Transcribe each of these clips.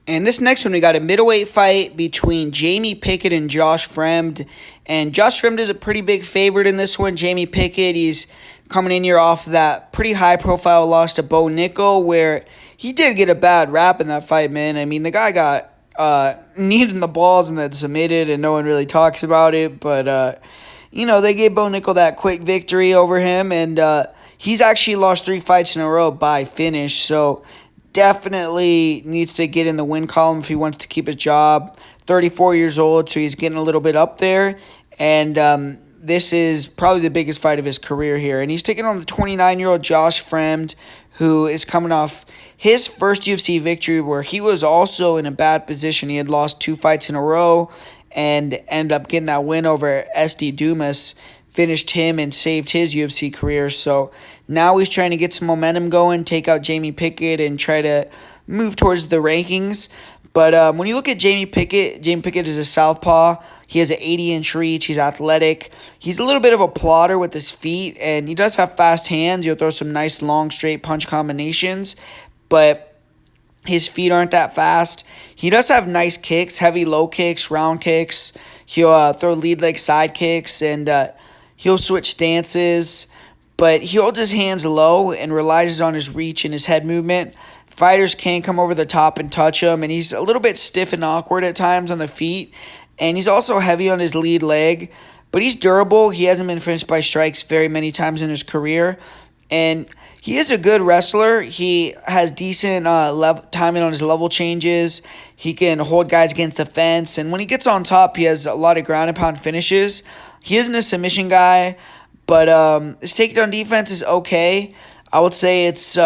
And this next one, we got a middleweight fight between Jamie Pickett and Josh Fremd. And Josh Fremd is a pretty big favorite in this one. Jamie Pickett, he's coming in here off that pretty high-profile loss to Bo Nickel, where he did get a bad rap in that fight, man. I mean, the guy got kneed in the balls and then submitted, and no one really talks about it. But, they gave Bo Nickel that quick victory over him, and he's actually lost 3 fights in a row by finish. So definitely needs to get in the win column if he wants to keep his job. 34 years old, so he's getting a little bit up there. And this is probably the biggest fight of his career here. And he's taking on the 29-year-old Josh Fremd, who is coming off his first UFC victory where he was also in a bad position. He had lost 2 fights in a row and ended up getting that win over SD Dumas, finished him and saved his UFC career. So now he's trying to get some momentum going, take out Jamie Pickett, and try to move towards the rankings. But when you look at Jamie Pickett is a southpaw. He has an 80-inch reach. He's athletic. He's a little bit of a plotter with his feet, and he does have fast hands. He'll throw some nice long, straight punch combinations, but his feet aren't that fast. He does have nice kicks, heavy low kicks, round kicks. He'll throw lead leg side kicks, and he'll switch stances, but he holds his hands low and relies on his reach and his head movement. Fighters can come over the top and touch him, and he's a little bit stiff and awkward at times on the feet, and he's also heavy on his lead leg, but he's durable. He hasn't been finished by strikes very many times in his career, and he is a good wrestler. He has decent timing on his level changes. He can hold guys against the fence, and when he gets on top, he has a lot of ground and pound finishes. He isn't a submission guy, but his takedown defense is okay. I would say it's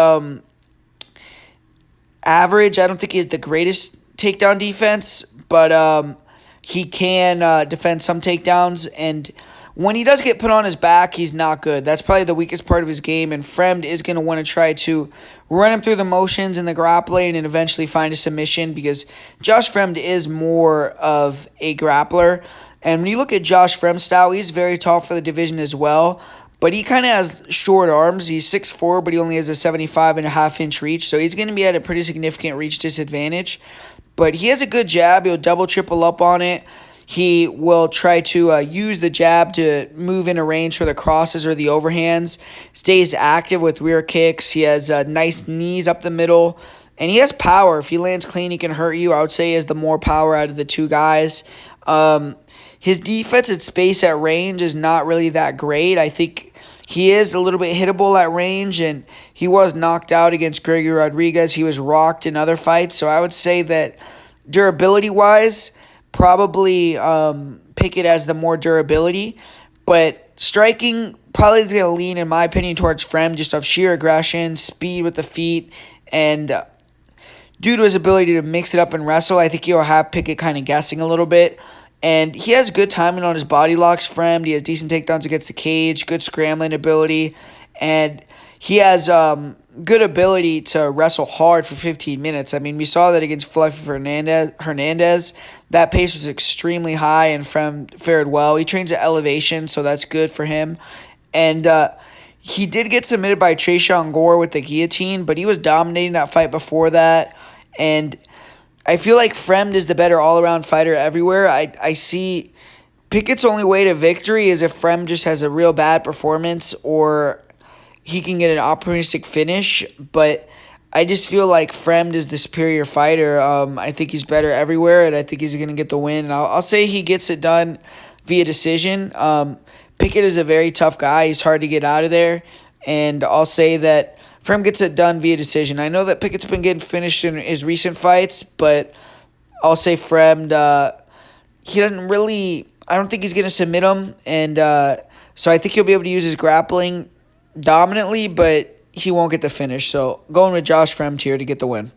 average. I don't think he has the greatest takedown defense, but he can defend some takedowns, and when he does get put on his back, he's not good. That's probably the weakest part of his game, and Fremd is going to want to try to run him through the motions in the grappling and eventually find a submission, because Josh Fremd is more of a grappler. And when you look at Josh Fremd's style, he's very tall for the division as well, but he kind of has short arms. He's 6'4", but he only has a 75.5-inch reach, so he's going to be at a pretty significant reach disadvantage. But he has a good jab. He'll double, triple up on it. He will try to use the jab to move into range for the crosses or the overhands. Stays active with rear kicks. He has nice knees up the middle, and he has power. If he lands clean, he can hurt you. I would say he has the more power out of the two guys. His defense at space at range is not really that great. I think he is a little bit hittable at range, and he was knocked out against Gregory Rodriguez. He was rocked in other fights, so I would say that durability-wise, probably Pickett has the more durability, but striking probably is going to lean, in my opinion, towards Fremd, just off sheer aggression, speed with the feet, and due to his ability to mix it up and wrestle, I think he'll have Pickett kind of guessing a little bit. And he has good timing on his body locks, Fremd. He has decent takedowns against the cage, good scrambling ability, and he has good ability to wrestle hard for 15 minutes. I mean, we saw that against Fluffy Hernandez. That pace was extremely high, and Fremd fared well. He trains at elevation, so that's good for him. And he did get submitted by Trayshawn Gore with the guillotine, but he was dominating that fight before that, and I feel like Fremd is the better all-around fighter everywhere. I see Pickett's only way to victory is if Fremd just has a real bad performance or he can get an opportunistic finish. But I just feel like Fremd is the superior fighter. I think he's better everywhere, and I think he's going to get the win. And I'll say he gets it done via decision. Pickett is a very tough guy. He's hard to get out of there. And I'll say that Fremd gets it done via decision. I know that Pickett's been getting finished in his recent fights, but I'll say Fremd, he doesn't really, I don't think he's going to submit him, and so I think he'll be able to use his grappling dominantly, but he won't get the finish. So going with Josh Fremd here to get the win.